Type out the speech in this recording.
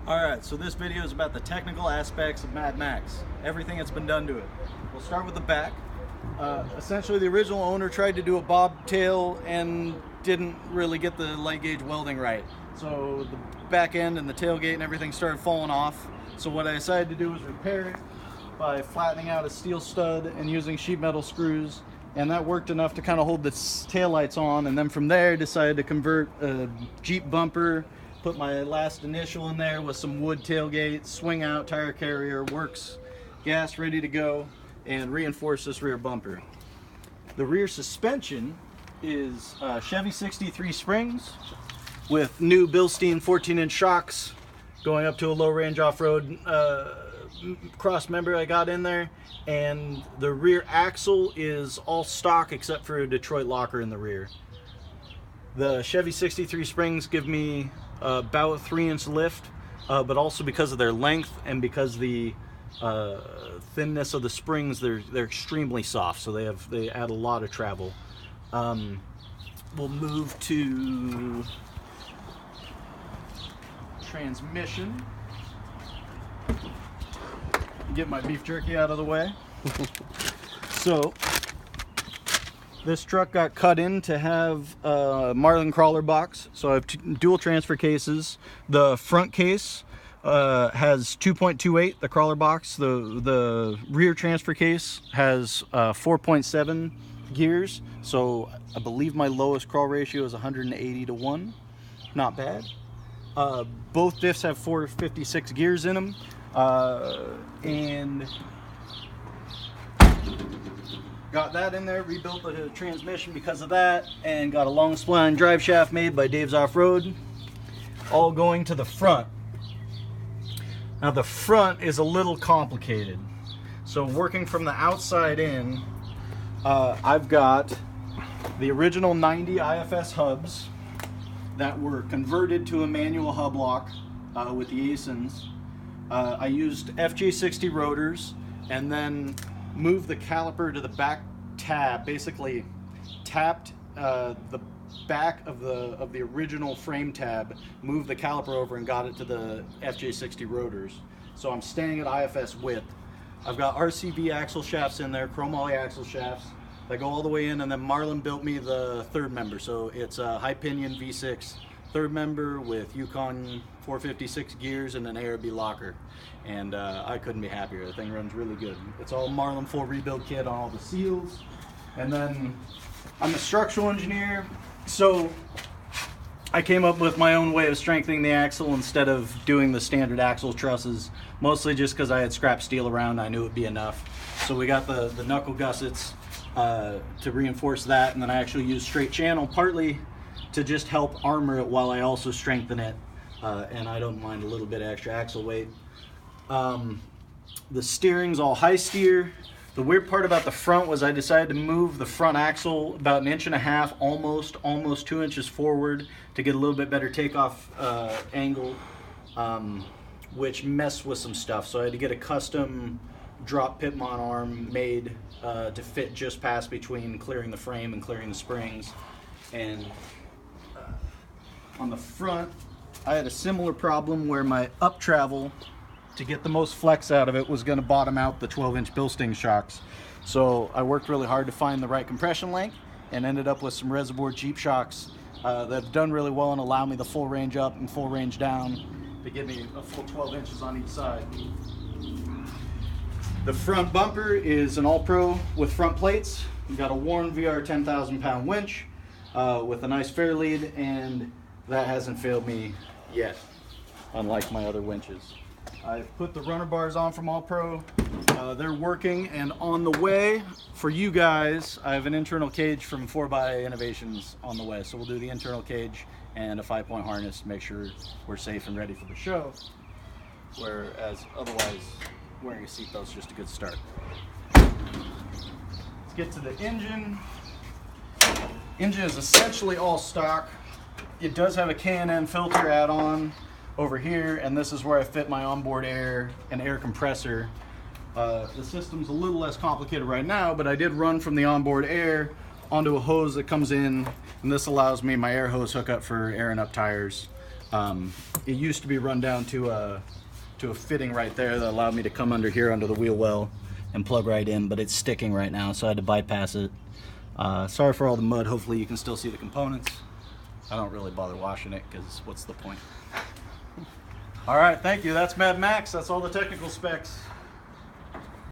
Alright, so this video is about the technical aspects of Mad Max, everything that's been done to it. We'll start with the back. Essentially, the original owner tried to do a bobtail and didn't really get the light gauge welding right. So the back end and the tailgate and everything started falling off. So what I decided to do was repair it by flattening out a steel stud and using sheet metal screws. And that worked enough to kind of hold the taillights on. And then from there, I decided to convert a Jeep bumper, put my last initial in there with some wood tailgate, swing out tire carrier, works, gas ready to go, and reinforce this rear bumper. The rear suspension is Chevy 63 springs with new Bilstein 14-inch shocks going up to a low range off-road cross member I got in there, and the rear axle is all stock except for a Detroit locker in the rear. The Chevy 63 springs give me about a 3-inch lift, but also because of their length and because the thinness of the springs, they're extremely soft, so they add a lot of travel. We'll move to transmission. Get my beef jerky out of the way. So this truck got cut in to have a Marlin crawler box. So I have dual transfer cases. The front case has 2.28, the crawler box. The rear transfer case has 4.7 gears. So I believe my lowest crawl ratio is 180 to 1. Not bad. Both diffs have 456 gears in them. And got that in there, rebuilt the transmission because of that, and got a long spline drive shaft made by Dave's Off-Road, all going to the front. Now the front is a little complicated. So working from the outside in, I've got the original 90 IFS hubs that were converted to a manual hub lock with the ASINs. I used FJ60 rotors and then moved the caliper to the back tab, basically tapped the back of the original frame tab, moved the caliper over and got it to the FJ60 rotors. So I'm staying at IFS width. I've got RCV axle shafts in there, chromoly axle shafts that go all the way in, and then Marlin built me the third member. So it's a high pinion V6 third member with Yukon 456 gears and an ARB locker, and I couldn't be happier. The thing runs really good. It's all Marlin full rebuild kit on all the seals. And then I'm a structural engineer, so I came up with my own way of strengthening the axle instead of doing the standard axle trusses, mostly just because I had scrap steel around. I knew it would be enough. So we got the knuckle gussets to reinforce that, and then I actually used straight channel partly to just help armor it while I also strengthen it, and I don't mind a little bit of extra axle weight. The steering's all high steer. The weird part about the front was I decided to move the front axle about 1.5 inches, almost 2 inches forward to get a little bit better takeoff angle, which messed with some stuff. So I had to get a custom drop Pitmon arm made to fit just past between clearing the frame and clearing the springs. And on the front, I had a similar problem where my up travel, to get the most flex out of it, was going to bottom out the 12-inch Bilstein shocks. So I worked really hard to find the right compression length and ended up with some reservoir Jeep shocks that have done really well and allow me the full range up and full range down to give me a full 12 inches on each side. The front bumper is an All-Pro with front plates. We've got a Warn VR 10,000 pound winch with a nice fair lead, and that hasn't failed me yet, unlike my other winches. I've put the runner bars on from All-Pro. They're working, and on the way for you guys, I have an internal cage from 4x Innovations on the way. So we'll do the internal cage and a 5-point harness to make sure we're safe and ready for the show. Whereas otherwise, wearing a seatbelt is just a good start. Let's get to the engine. Engine is essentially all stock. It does have a K&N filter add-on over here, and this is where I fit my onboard air and air compressor. The system's a little less complicated right now, but I did run from the onboard air onto a hose that comes in, and this allows me my air hose hookup for airing up tires. It used to be run down to a fitting right there that allowed me to come under here under the wheel well and plug right in, but it's sticking right now, so I had to bypass it. Sorry for all the mud. Hopefully you can still see the components. I don't really bother washing it because what's the point? All right, thank you. That's Mad Max. That's all the technical specs.